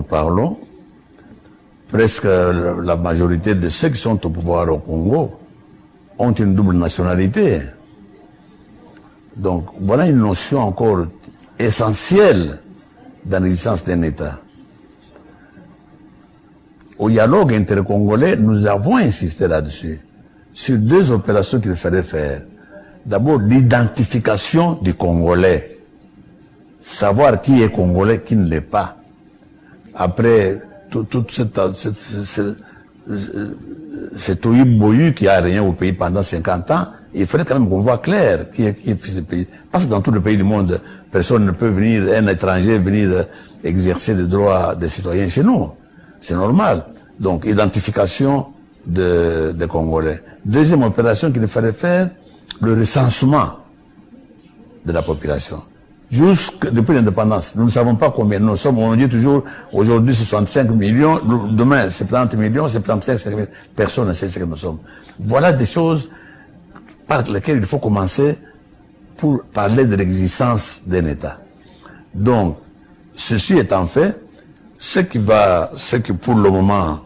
parlons, presque la majorité de ceux qui sont au pouvoir au Congo ont une double nationalité. Donc voilà une notion encore essentielle dans l'existence d'un État. Au dialogue intercongolais, nous avons insisté là-dessus, sur deux opérations qu'il fallait faire. D'abord, l'identification du Congolais. Savoir qui est Congolais, qui ne l'est pas. Après, toute cette boyu qui a rien au pays pendant 50 ans, il fallait quand même qu'on voit clair qui est fils du pays. Parce que dans tout le pays du monde, personne ne peut venir, un étranger, venir exercer les droits des citoyens chez nous. C'est normal. Donc, identification des Congolais. Deuxième opération qu'il fallait faire, le recensement de la population. Depuis l'indépendance, nous ne savons pas combien nous sommes. On dit toujours, aujourd'hui 65 millions, demain 70 millions, 75 millions. Personne ne sait ce que nous sommes. Voilà des choses par lesquelles il faut commencer pour parler de l'existence d'un État. Donc, ceci étant fait, ceux qui pour le moment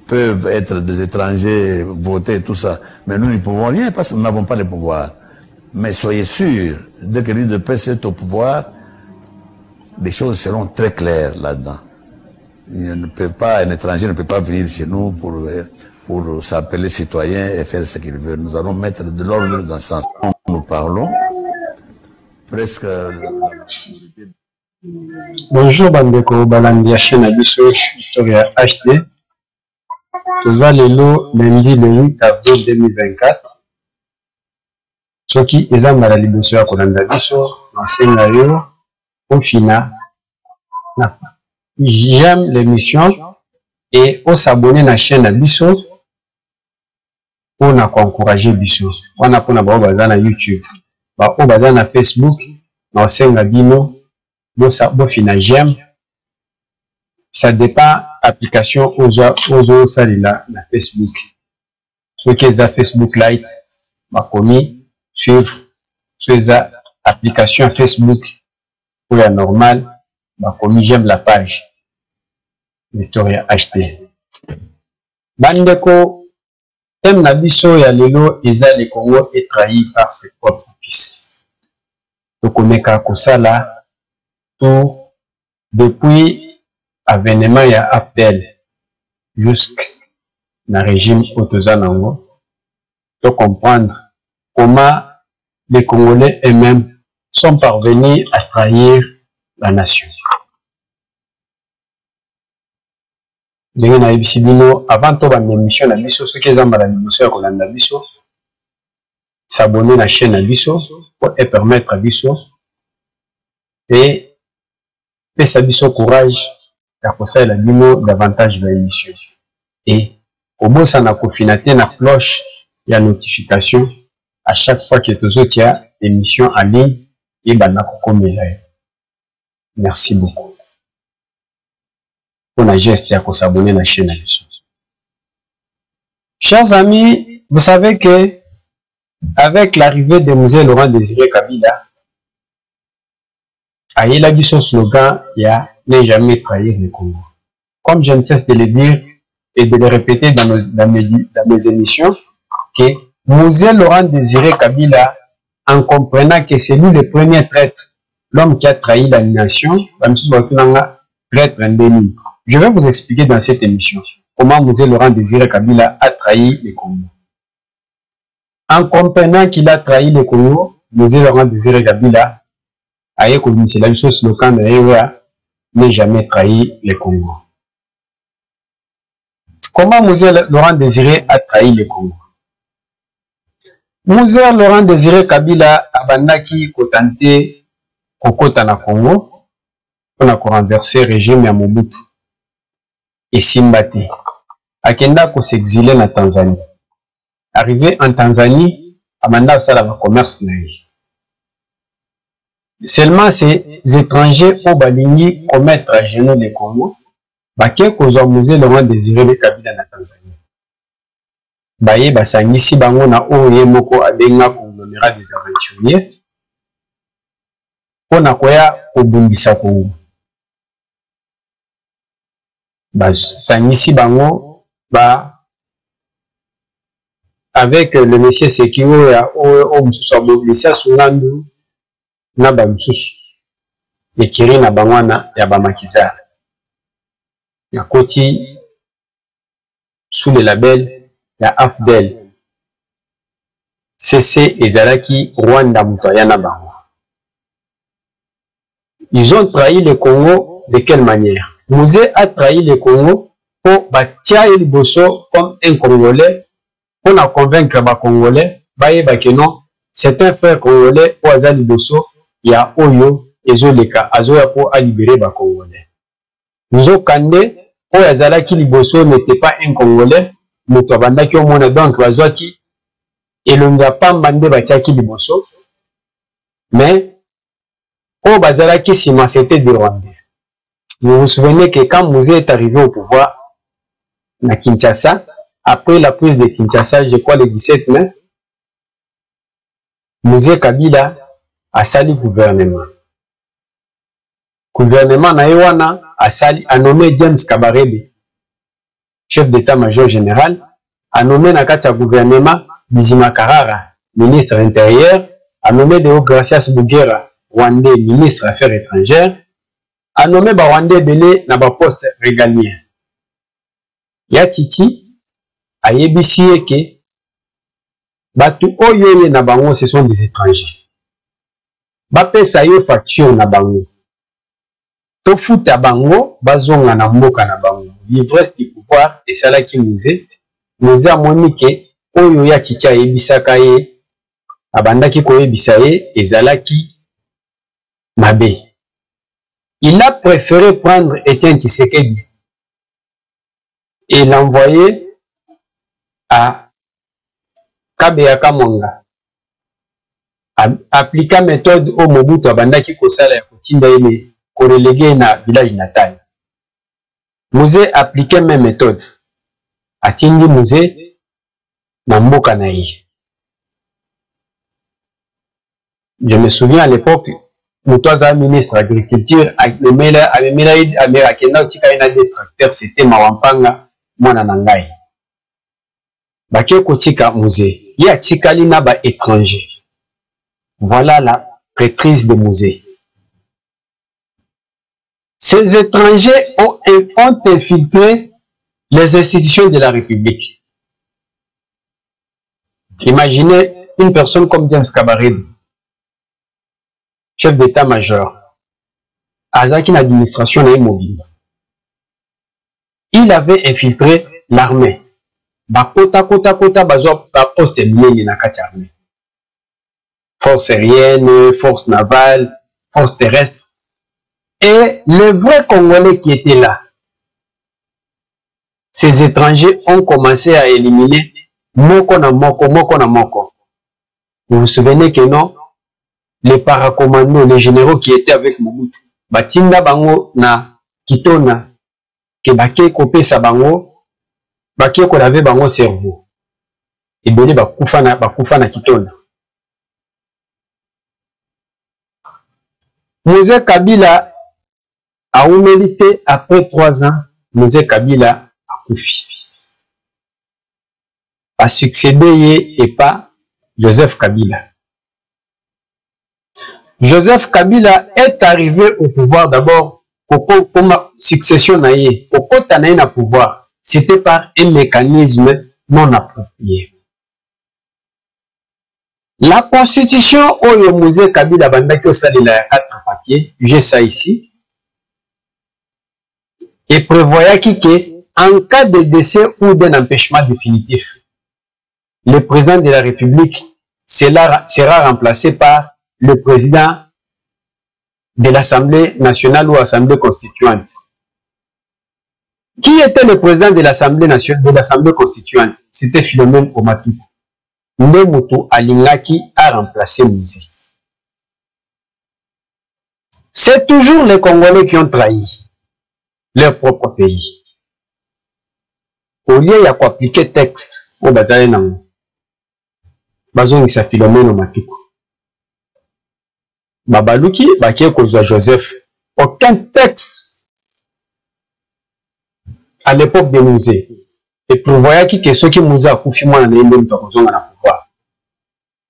peuvent être des étrangers, voter, tout ça, mais nous ne pouvons rien parce que nous n'avons pas le pouvoir. Mais soyez sûrs, dès que l'UDPS est au pouvoir, les choses seront très claires là-dedans. Un étranger ne peut pas venir chez nous pour s'appeler citoyen et faire ce qu'il veut. Nous allons mettre de l'ordre dans ce sens. Nous parlons presque... Bonjour Bandeko, Balandi ya chaîne Abisso, Historia HD. Toza lelo lundi le 8 avril 2024. Soki eza mbala liboso ya kolanda biso nasenga yo ofina na j'aime l'émission et on s'abonner na chaîne na biso pona encourager biso wana pona ba baza na YouTube ba o baza na Facebook na senga bino bofina j'aime. Ça dépend application ozo salila na Facebook soki eza Facebook Lite bakomi suivre ces applications Facebook pour la normale, comme j'aime la page Victoria HD. Bandeko, thème nabiso ya lelo eza le Congo est trahi par ses propres fils. Tokomeka kosala tout depuis avènement ya appel jusqu'à na régime Otozanango. To comprendre comment les Congolais eux-mêmes sont parvenus à trahir la nation. Avant de l'émission, ceux qui ont l'émission, s'abonner à la chaîne Abisso pour permettre à Abisso et faire Abisso courage pour ça la davantage de l'émission. Et au moins ça n'a confiné la cloche et la notification à chaque fois que tu as une émission en ligne et merci beaucoup pour la geste à s'abonner à la chaîne. Chers amis, vous savez que avec l'arrivée de Musée Laurent Désiré Kabila, il a dit son slogan, il y a ne jamais trahir le Congo. Comme je ne cesse de le dire et de le répéter dans mes émissions, que Musée Laurent Désiré Kabila, en comprenant que c'est lui le premier traître, l'homme qui a trahi la nation, je vais vous expliquer dans cette émission comment Musée Laurent Désiré Kabila a trahi le Congo. En comprenant qu'il a trahi le Congo, Musée Laurent Désiré Kabila a écouté la slogan ne jamais trahi le Congo. Comment Musée Laurent Désiré a trahi le Congo? Musée Laurent Désiré Kabila abandaki kotante kokota na Congo pour renverser le régime ya Mobutu et Simbate. Akenda ko s'exiler na Tanzanie. Arrivé en Tanzanie, amanda sala va commerce na ye. Seulement ces étrangers au balingi commettre à genoux le Congo, baké kozwa Musée Laurent Désiré Kabila na Tanzanie. Baye basangisi bango na oye moko abenga conglomérat des aventuriers pona koya kobundisa Congo. Sanisi Bango, avec le monsieur Sekiro, au Moussa Sungandu, Naba Moussous, et Kiri na Bangwana, Yabamakizar. Yakoti, sous le label, ya Afdel. CC et Zalaki, Rwanda Moutayana Bango. Ils ont trahi le Congo de quelle manière? Mouzé a trahi le Congo pour bâtir le Bosso comme un Congolais, pour nous convaincre les Congolais, que non, c'est un frère Congolais pour Azali Bosso, il y a Oyo et Zoleka, Azoya pour libérer les Congolais. Nous avons candé, pour Azalaki Liboso n'était pas un Congolais, nous avons dit au monde donc Bazouaki, et l'on n'a pas mandé Batiaki Liboso, mais au Bazalaki Sima, c'était des Rwandais. Vous vous souvenez que quand Mouzé est arrivé au pouvoir, à Kinshasa, après la prise de Kinshasa, je crois le 17 mai, Mouzé Kabila a sali gouvernement. Gouvernement Naïwana a nommé James Kabarebe, chef d'état-major général, a nommé Nakacha gouvernement Bizima Karara, ministre intérieur, a nommé Deo Gracias Bugera, Rwandais, ministre Affaires étrangères, a nommé Rwandais Belé na ba poste régalien. Ya Titi a yebisi que batu oyo na bango ce sont des étrangers. Bapesa yo faction na bango. Tofuta bango bazonga na mboka na bango. L'ivresse du pouvoir et salaki Mouzé. Mouzé a monique oyo ya Titi a yebisaka ye abandaki koyebisa ye ezalaki mabe. Il a préféré prendre Etienne Tshisekedi et l'envoyer à Kabeya Kamwanga. Appliquer méthode au Mobutu abandaki kosala ya kotinda ele korelégué na village natal. Mouzé appliquait même méthode. Atindi Mouzé na mboka na ye. Je me souviens à l'époque, Moutouaza, ministre de l'Agriculture, c'était Mawampanga, Mwana Nangai. Baké Kotika Mouzé, il y a Tikalina ba étranger. Voilà la prêtrise de Mouzé. Ces étrangers ont infiltré les institutions de la République. Imaginez une personne comme James Kabarebe, chef d'état-major, Azaki l'administration mobile. Il avait infiltré l'armée. Bakota bazo ba poste lié na kati armée. Force aérienne, force navale, force terrestre. Et les vrais Congolais qui étaient là, ces étrangers ont commencé à éliminer moko na moko. Vous vous souvenez que non? Les paracommandos, les généraux qui étaient avec Mobutu, batinda bango na Kitona, ke bake kopé sa bango, bake ko lave bango cerveau. Et belé bakufa na Kitona. Mouzé Kabila a humilité après 3 ans, Mouzé Kabila a koufi. A succédé et pas Joseph Kabila. Joseph Kabila est arrivé au pouvoir d'abord comme succession naïe. Au côté na pouvoir, c'était par un mécanisme non approprié. La constitution Oyo Mouzé Kabila bandaki osalela 4 papiers, j'ai ça ici, et prévoyait que en cas de décès ou d'un empêchement définitif, le président de la République sera remplacé par le président de l'Assemblée nationale ou Assemblée constituante. Qui était le président de l'Assemblée nationale, de l'Assemblée constituante? C'était Philomène Omatuku. Ndemutu Alingaki a remplacé Mouzé. C'est toujours les Congolais qui ont trahi leur propre pays. Au lieu d'appliquer texte au bazar nango, bazongi sa Philomène Omatuku. Babaluki, bakie kozwa Joseph. Aucun texte à l'époque de Mouzé. Et prévoyait que ceux qui Mouzé a couché moins dans le pouvoir.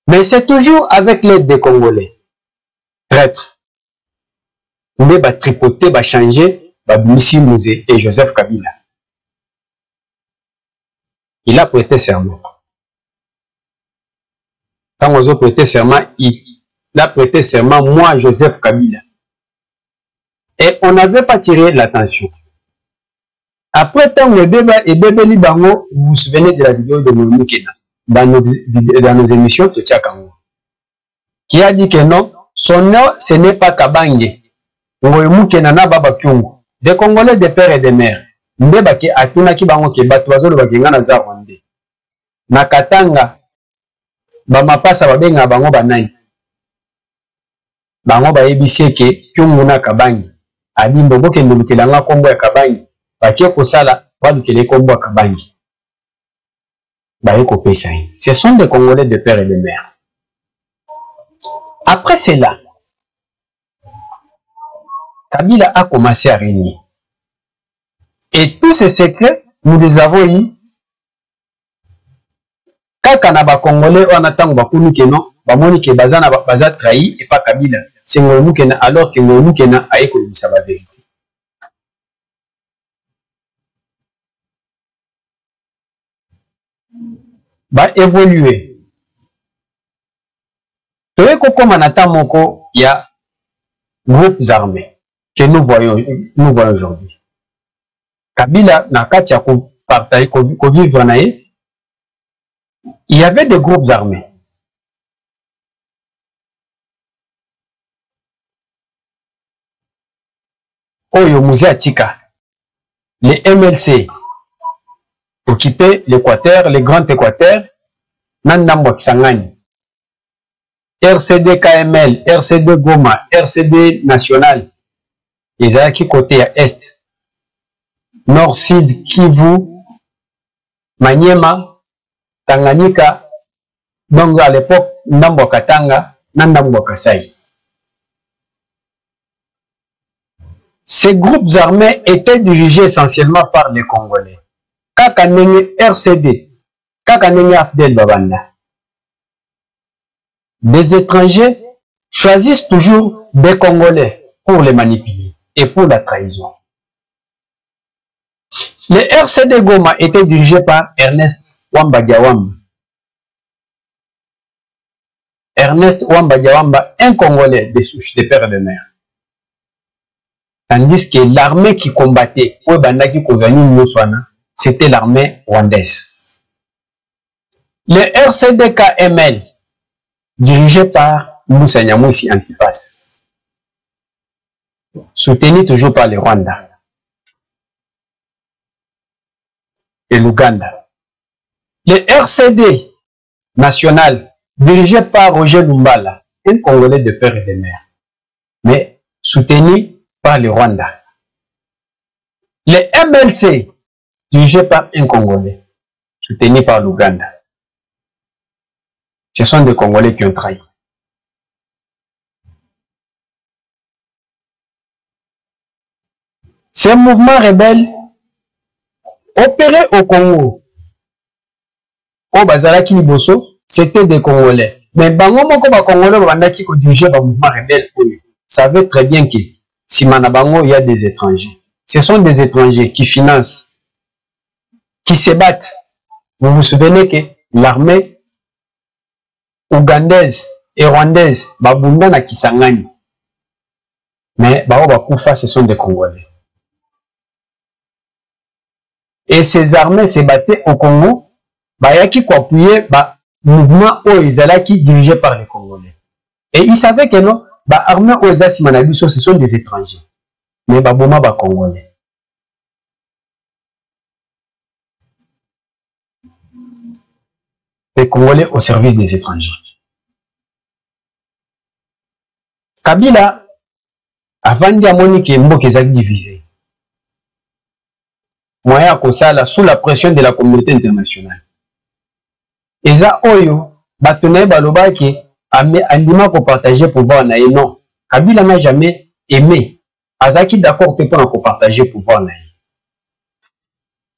Mais c'est toujours avec l'aide des Congolais. Traître. Mais va tripoter, va changer, va Missi Mouzé et Joseph Kabila. Il a prêté serment. Quand on a prêté serment, il a prêté serment, moi, Joseph Kabila. Et on n'avait pas tiré l'attention. Après, tant le débat et bébé Libango, vous vous souvenez de la vidéo de Moumikena dans nos émissions de Tchakango, qui a dit que non, son nom, ce n'est pas Kabange. Moumikena na Baba Kyungu. Des Congolais de père et de mère. Mbeba ki atuna ki bango ke batwazo lo bagenga na za Rwanda. Na Katanga, ba mapasa babenga bango banai. Bango ba yebisi ke Kyungu na Kabange. Adi mbobo ke ndulukela nga kombo ya Kabange. Bakie kosala balukele kombo ya Kabange. Ba yeko pesa. Ce sont des Congolais de père et de mère. Après cela, Kabila a commencé à régner. Et tous ces secrets, nous les avons eu. Kaka na ba Congolais on attend ba kunu ke non, ba moni ke bazana baza trahi et pas Kabila. C'est Ngoumu Kena alors que Ngoumu Kena a écouté sa vérité. Va évoluer. Toyeko comme anata moko, il y a groupes armés que nous voyons aujourd'hui. Kabila na kati ya partager ko vivre na ye. Il y avait des groupes armés. Oyo Mouzé Atika, les MLC occupaient l'Équateur, les grands Équateurs, Nandambo Kisangani, RCD KML, RCD Goma, RCD National, les Alaki côté à Est, Nord, Sud, Kivu, Maniema, Tanganyika, donc à l'époque, Ndambo Katanga, Nandambo Kasai. Ces groupes armés étaient dirigés essentiellement par les Congolais. Kakanenge RCD, Kakanenge Afdel Babanda. Des étrangers choisissent toujours des Congolais pour les manipuler et pour la trahison. Les RCD Goma étaient dirigés par Ernest Wamba Diawamba. Ernest Wamba Diawamba, un Congolais de souche de père et de mère. Tandis que l'armée qui combattait, c'était l'armée rwandaise. Les RCD-KML, dirigés par Moussa Nyamwisi Antipas, soutenus toujours par le Rwanda et l'Ouganda. Les RCD national, dirigés par Roger Lumbala, un Congolais de père et de mère, mais soutenu par le Rwanda. Les MLC, dirigés par un Congolais, soutenu par l'Ouganda. Ce sont des Congolais qui ont trahi. Ces mouvements rebelles opérés au Congo, au Bazaraki Liboso, c'était des Congolais. Mais bango moko ba Congolais bandaki ko diriger ba mouvement rebelle oyo. Savait très bien que si Manabango, il y a des étrangers. Ce sont des étrangers qui financent, qui se battent. Vous vous souvenez que l'armée ougandaise et rwandaise, Babunda na Kisangani. Mais Bakufa, ce sont des Congolais. Et ces armées se battaient au Congo, Bayaki ko appuyer mouvement Oizalaki dirigé par les Congolais. Et ils savaient que non, l'armée Oizasi Manabiso, ce sont des étrangers. Mais Baboma Congolais. Les Congolais au service des étrangers. Kabila, avant de dire Mboka est divisé. Moyen Kosala sous la pression de la communauté internationale. Eza Oyo, Batonaye Balobaki, Andima pour partager pouvoir na non. Kabila n'a jamais aimé. Azaki d'accord pour partager pouvoir na.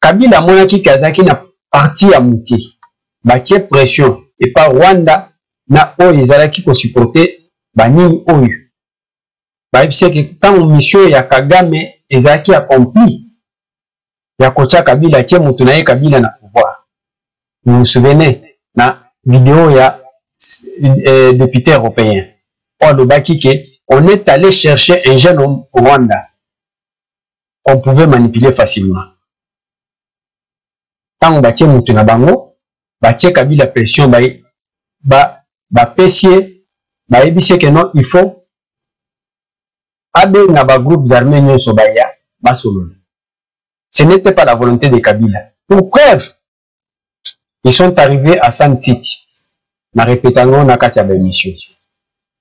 Kabila monaki kazaki na parti ya muke. Batie pression. Et par Rwanda, na oyo ezalaki ko supporter banini oyo. Baibise que tant mission ya Kagame ezalaki accompli. Ya kocha Kabila tie mutu na ye Kabila na pouvoir. Vous vous souvenez na vidéo ya député européen. On est allé chercher un jeune homme au Rwanda. On pouvait manipuler facilement. Tant on batie mutu na bango, batie Kabila pression pesier, ebise que non, il faut abenga ba groupes armés nyonso baya basolo. Ce n'était pas la volonté de Kabila. Pour preuve, ils sont arrivés à Sun City. Na répétango na kati ya ba émission.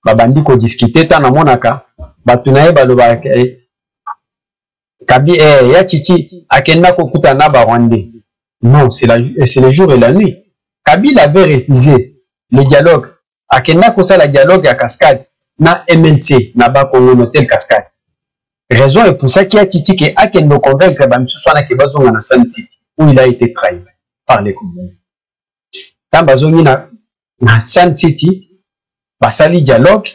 Babandi ko discuter ta na monaka, batunaye baloba Kabi ya chichi akenda ko kuta na ba Rwandais. Non, c'est le jour et la nuit. Kabila avait refusé le dialogue. Akenda ko ça la dialogue à Cascade na MLC na ba Congo Hotel Cascade. Raison est pour ça qu'il y a chichi qui a qu'elle me convaincre ba msusu na ke bazonga na Sun City où il a été trahi par les Congolais. Tant bazongi na Sun City, basali dialogue,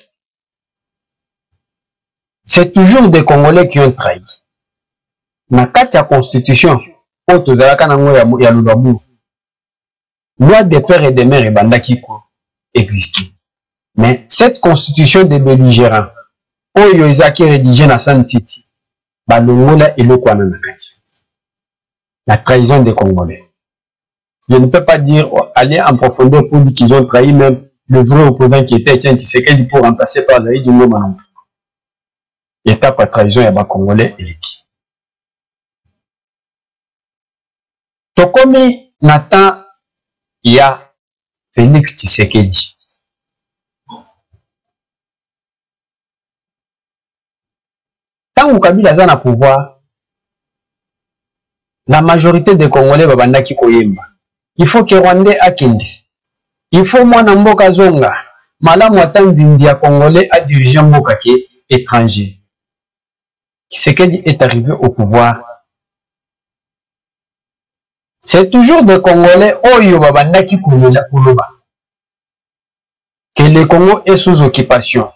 c'est toujours des Congolais qui ont trahi. Na kati ya constitution, oto zalaka nango ya Lubabu, loi des pères et des mères ebandaki ko exister. Mais cette constitution des belligérants, oyo ezaki rédigé na Sun City, balongola eloko wana na kati. La trahison des Congolais. Je ne peux pas dire, aller en profondeur pour dire qu'ils ont trahi même le vrai opposant qui était Etienne Tshisekedi pour remplacer par Zaïd Ngoma non plus. Il était pas trahison, il y a pas Congolais et qui. Tokomi Nathan, il y a Félix Tshisekedi. Tant que Kabila a le pouvoir, la majorité des Congolais babandaki koyemba. Il faut que Rwandais akende. Il faut mwana mboka zonga. Malamu atanzinzi ya Congolais a dirigé mboka qui est étranger. Tshisekedi est arrivé au pouvoir. C'est toujours des Congolais oyo babandaki koloba. Que le Congo est sous occupation.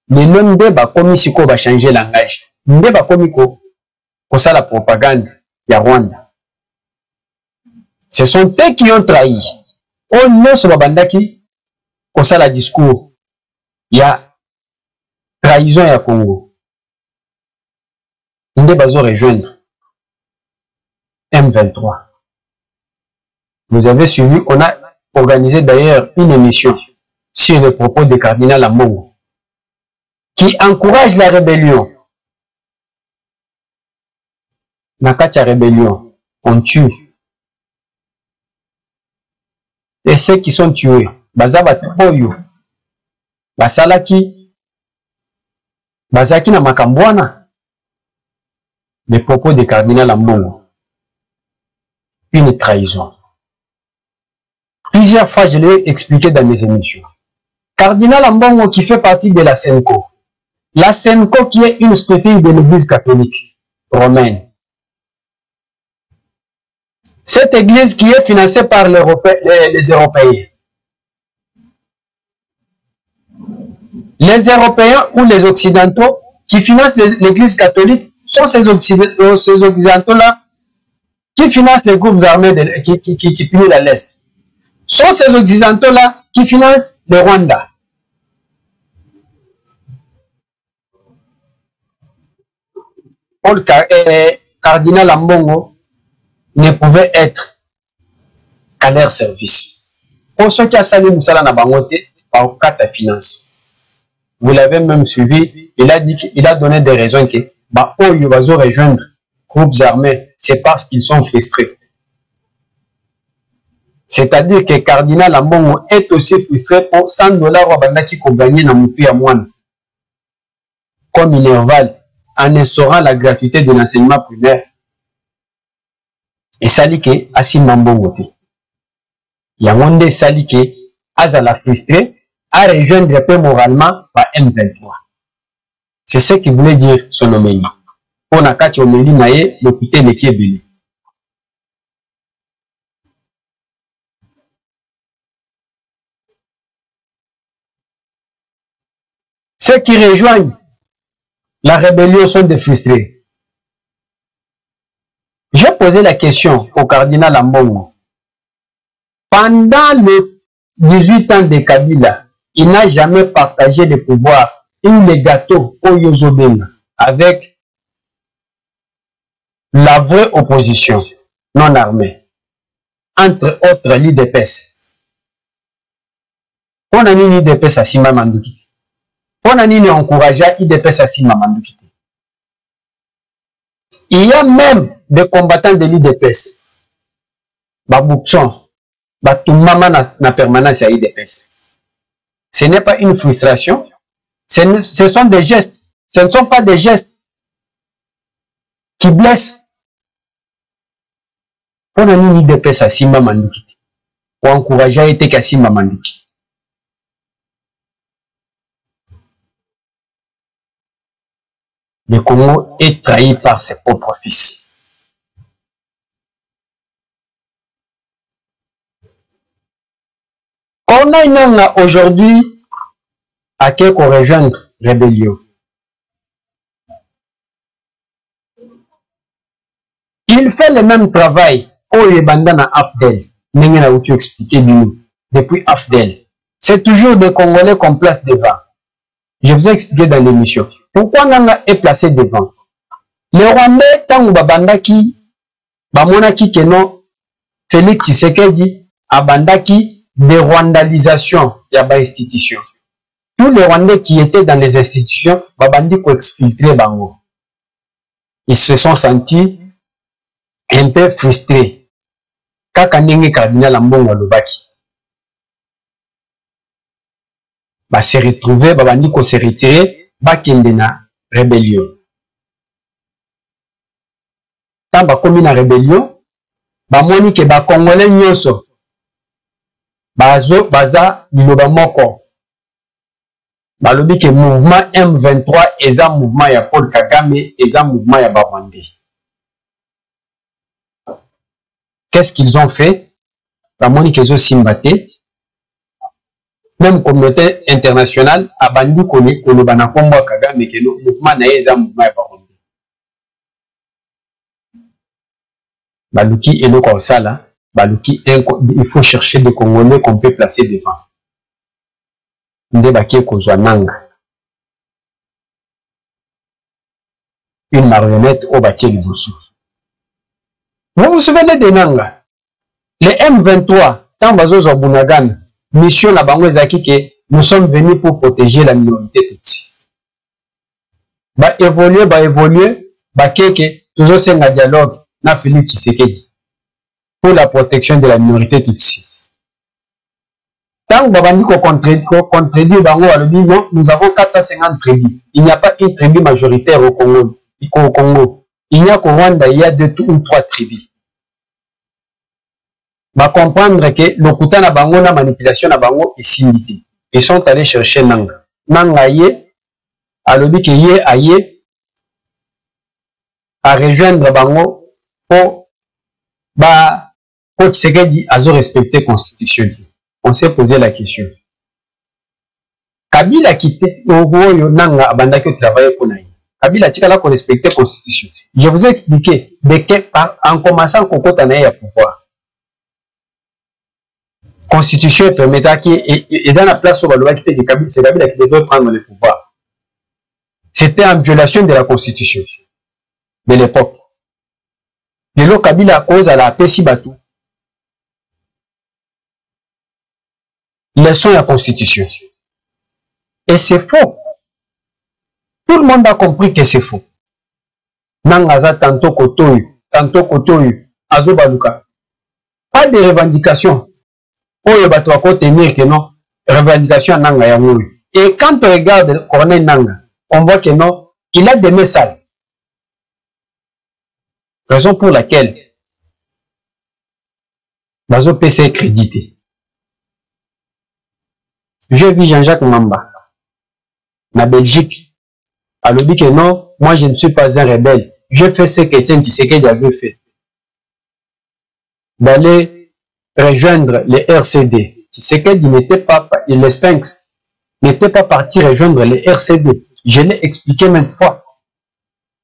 Les noms de bakomi siko ba changer langage. Nde bakomi ko ça la propagande ya Rwanda. Ce sont eux qui ont trahi. On ne se babandaki comme ça la discours. Il y a trahison à Congo. Nous devons rejoindre M23. Vous avez suivi, on a organisé d'ailleurs une émission sur les propos du cardinal Ambongo qui encourage la rébellion. Nakatia rébellion, on tue. Et ceux qui sont tués, Bazaba Toyo, Basalaki, Bazaki na Makambwana, les propos du cardinal Ambongo. Une trahison. Plusieurs fois, je l'ai expliqué dans mes émissions. Cardinal Ambongo qui fait partie de la Senko. La Senko qui est une structure de l'église catholique romaine. Cette église qui est financée par les Européens. Les Européens ou les Occidentaux qui financent l'église catholique sont ces Occidentaux-là qui financent les groupes armés qui punissent à l'Est. Sont ces Occidentaux-là qui financent le Rwanda. Paul Cardinal Ambongo ne pouvait être qu'à leur service. Pour ceux qui ont salué Moussala Nabangote, par quatre finances. Vous l'avez même suivi, il a dit qu'il a donné des raisons que, oh, il va rejoindre groupes armés, c'est parce qu'ils sont frustrés. C'est-à-dire que Cardinal Ambongo est aussi frustré pour $100 au bandaki qu'on gagne dans Moupi à Moine. Comme Minerval, en instaurant la gratuité de l'enseignement primaire. Et Salike Assim Ambongo. Yamonde Salike Azala frustré à rejoindre peu moralement par M23. C'est ce qu'il voulait dire son homélie. On a quatre homélie naïe l'hôpital de Kiebeli. Ceux qui rejoignent la rébellion sont des frustrés. J'ai posé la question au cardinal Ambongo. Pendant les 18 ans de Kabila, il n'a jamais partagé le pouvoir et les gâteaux au Yozobenga avec la vraie opposition non armée, entre autres l'IDPS. On a mis l'IDPS à Sima Mandoukite. On a mis encouragé l'IDPS à Sima Mandoukite. Il y a même des combattants de l'IDPS. Baboukson, Batoumama na permanence à l'IDPS. Ce n'est pas une frustration. Ce sont des gestes. Ce ne sont pas des gestes qui blessent. On a mis l'IDPS à Sima Mandoukite. Pour encourager été qu'à Sima Mandoukite. Le Congo est trahi par ses propres fils. Corneille Nangaa aujourd'hui a qu'à rejoindre rébellion. Il fait le même travail au Yébandana Afdel. N'engena où tu expliquer depuis Afdel. C'est toujours des Congolais qu'on place devant. Je vous ai expliqué dans l'émission. Pourquoi Nangaa est placé devant? Les Rwandais, tant ou babandaki, bamonaki keno, Félix Tshisekedi, abandaki, dérwandalisation, il y a des institutions. Tous les Rwandais qui étaient dans les institutions, babandi ko exfiltrer bango. Ils se sont sentis un peu frustrés. Kaka ndenge cardinal Ambongo Lobaki. Ba se retrouver, babandi ko se retirer. Bakende na rébellion. Tant bakomi na rébellion, bamoni ke ba Congolais nyonso baza liloba moko. Balobi ke mouvement M23 eza mouvement ya Paul Kagame, eza mouvement ya Rwandais. Qu'est-ce qu'ils ont fait? Bamoni ke zo simbate. Même communauté internationale a bandu koloba na kombo Kagame ke le mouvement na eza mouvement ya Rwandais. Baluki eloko osala, baluki il faut chercher des Congolais qu'on peut placer devant. Nde bakie kozwa Nangaa. Une marionnette au bâti liboso. Vous vous souvenez de Nangaa? Les M23, tant bazozo Bunagana, mission na bango ezaki ke nous sommes venus pour protéger la minorité tutsi. Ba évoluer, keke toujours senga dialogue na Félix Tshisekedi pour la protection de la minorité tutsi. Tant babandi ko contredire bango alobi non, nous avons 450 tribus. Il n'y a pas une tribu majoritaire au Congo. Il n'y a qu'au Rwanda, il y a 2 ou 3 tribus. Va comprendre que le kuta na bango na manipulation na bango est simili. Ils sont allés chercher Nangaa. Nangaa yé, alobi ke yé aye à rejoindre bango pour Tshisekedi azo respecter la constitution. On s'est posé la question. Kabila quitté Ogoyo Nangaa abandaki au travail pour naï. Kabila tikala ko respecter la constitution. Je vous ai expliqué de que en commençant kokota na ya pouvoir. Constitution permettra et dans la place où c'est Kabila qui devait prendre le pouvoir. C'était en violation de la Constitution de l'époque. Et là, Kabila cause à la paix si batou. Laissons la Constitution. Et c'est faux. Tout le monde a compris que c'est faux. Nangaza tantôt kotoyu, azo baluka. Pas de revendications. Oyo bato wako tenir que non, revendication Nangaa ya moyo. Et quand on regarde Corneille Nangaa, on voit que non, il a des messages. Raison pour laquelle Bazo PC crédité. J'ai vu Jean-Jacques Mamba, na Belgique, a dit que non, moi je ne suis pas un rebelle. Je fais ce qu'Étienne Tshisekedi avait fait. D'aller rejoindre les RCD. Tshisekedi n'était pas le Sphinx. n'était pas parti rejoindre les RCD. Je l'ai expliqué maintes fois.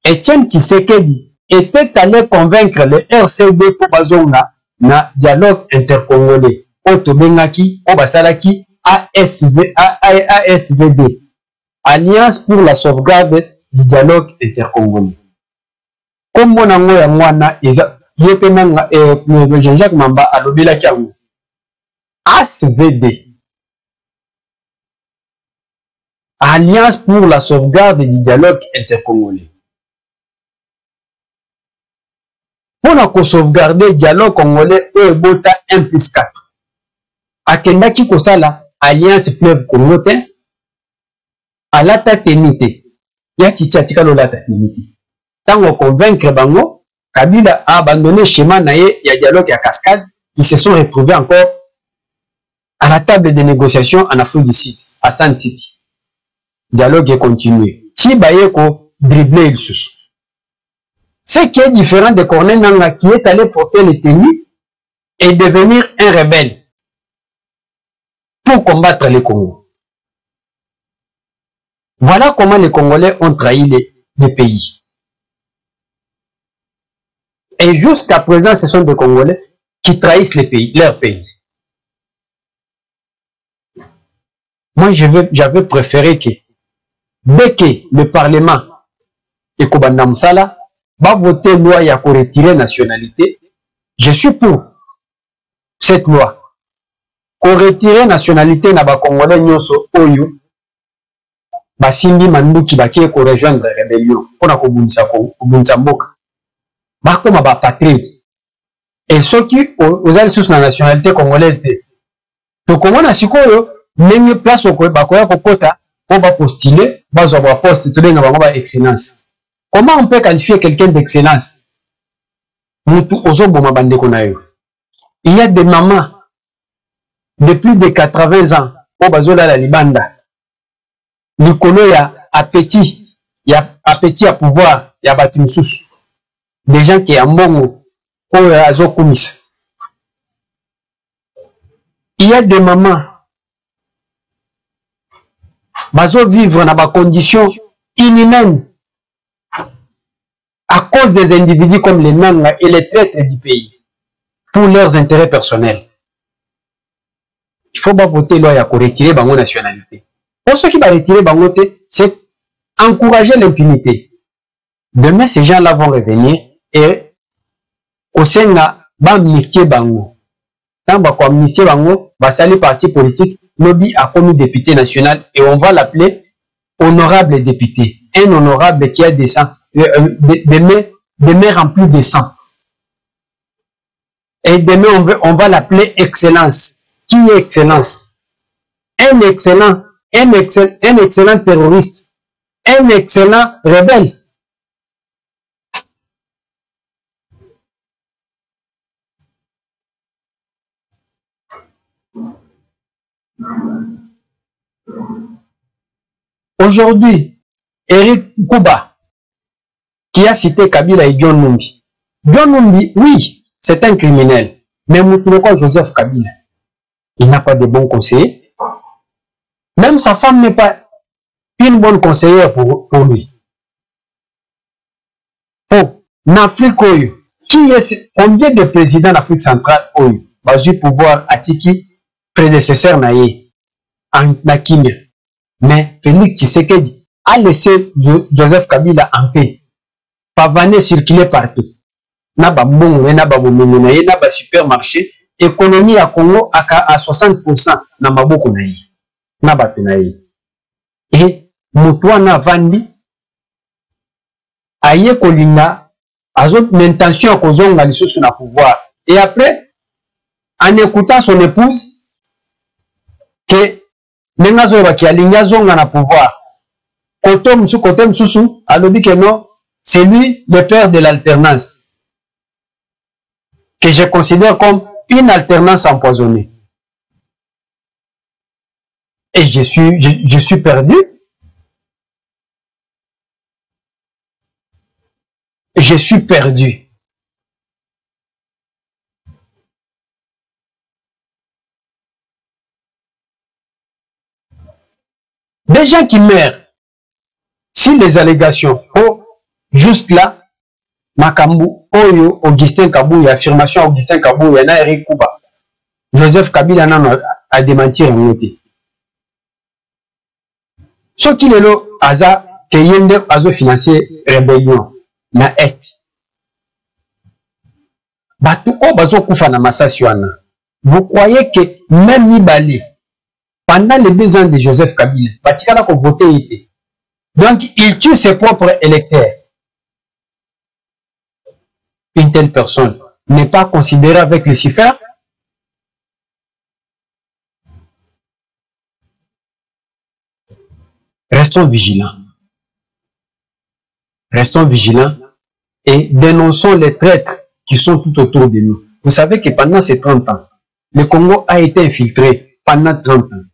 Etienne Tshisekedi était allé convaincre les RCD pour bazonga na dialogue intercongolais. Otobengaki, Obasalaki, ASVD. Alliance pour la sauvegarde du dialogue intercongolais. Comme on a mwana Jean-Jacques Mamba alobela kiango. ASVD. Alliance pour la sauvegarde du dialogue intercongolais. Pour qu'on sauvegarde le dialogue congolais, ebota 1+4. Akendaki kosala Alliance Fleuve Congo te, alata tenite. Ya tichatika lolata tenite. Tango convaincre bango, Kabila a abandonné le schéma naye ya dialogue à cascade, ils se sont retrouvés encore à la table de négociation en Afrique du Sud, à San City. Dialogue est continué. Chibayeko dribbler le sous. Ce qui est différent de Corneille Nangaa qui est allé porter les tenues et devenir un rebelle pour combattre les Congos. Voilà comment les Congolais ont trahi les pays. Et jusqu'à présent, ce sont des Congolais qui trahissent les pays, leur pays. Moi, j'avais préféré que dès que le Parlement et Kobanda Moussala va voter loi et pour retirer nationalité, je suis pour cette loi. Qu'on retire nationalité na ba Congolais nyonso oyo basimbi manduki bakie ko rejoindre rébellion pona kobundisa mboka bakoma ba patriote et ceux qui ozali sous na nationalité congolaise te to komona sikoyo ndenge place bakoya kokota po ba postuler bazwa ba poste to benga bango ba excellence. Comment on peut qualifier quelqu'un d'excellence? Mutu ozoboma bandeko na yo. Il y a des mamans de plus de 80 ans au bazola la libanda. Likolo ya appétit à pouvoir, ya batumsus. Des gens qui ambongo au azokumis. Il y a des mamans bazo vivre dans des conditions inhumaines à cause des individus comme les Nangaa et les traîtres du pays pour leurs intérêts personnels. Il ne faut pas voter loi pour retirer bango nationalité. Pour ceux qui vont retirer bango, c'est encourager l'impunité. Demain, ces gens-là vont revenir et au Sénat, amnistier bango. Tant qu'on amnistier bango, va salir parti politique, lobby a commis député national et on va l'appeler honorable député. Un honorable qui a des mains remplies de sang. Et demain, on va l'appeler excellence. Qui est excellence? Un excellent terroriste, un excellent rebelle. Aujourd'hui, Eric Kouba, qui a cité Kabila et John Numbi. John Numbi, oui, c'est un criminel. Mais Moutouloko Joseph Kabila, il n'a pas de bons conseillers. Même sa femme n'est pas une bonne conseillère pour lui. Oh, n'Afrique, combien de présidents d'Afrique centrale ont eu pouvoir Atiki, prédécesseur naïe, en Nakimia. Mais Félix Tshisekedi a laissé Joseph Kabila en paix. Pavané circuler partout. Naba mbongo, naba bomengonaye, naba supermarché. Économie à Congo à 60% na maboko naïe. Naba penaïe. Et Moutouana Vandi aye kolinga azot l'intention à kozonga lisusu na pouvoir. Et après, en écoutant son épouse, que Nengazo qui a l'inga na pouvoir. Côté Msusu, a dit que non, c'est lui le père de l'alternance. Que je considère comme une alternance empoisonnée. Et je suis perdu. Je suis perdu. Des gens qui meurent. Si les allégations, oh, juste là, Makambu, Oyo, Augustin Kabou, affirmation Augustin Kabou, il y en a Eric Kouba. Joseph Kabila a démentir en côté. Ce qui est là, Aza, Keyende, Azo financier rébellion, na Est. Batu, oh, Bazo Koufa na Massasiwana. Vous croyez que même Nibali, pendant les 2 ans de Joseph Kabila, Batikala ko voté était. Donc, il tue ses propres électeurs. Une telle personne n'est pas considérée avec Lucifer. Restons vigilants. Restons vigilants et dénonçons les traîtres qui sont tout autour de nous. Vous savez que pendant ces 30 ans, le Congo a été infiltré pendant 30 ans.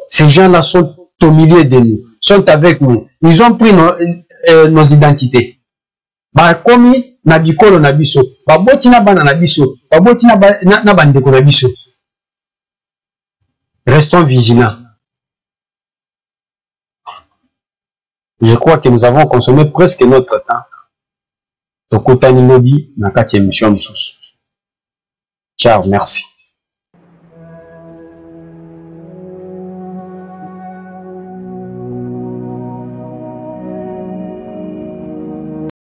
Ces gens-là sont au milieu de nous, sont avec nous. Ils ont pris nos identités. Bah, comme Nabikolo Nabiso, Babotina Bana Nabiso, Babotina Nabandeko Nabiso. Restons vigilants. Je crois que nous avons consommé presque notre temps. Tokotani Lobby, Nakati émission. Ciao, merci.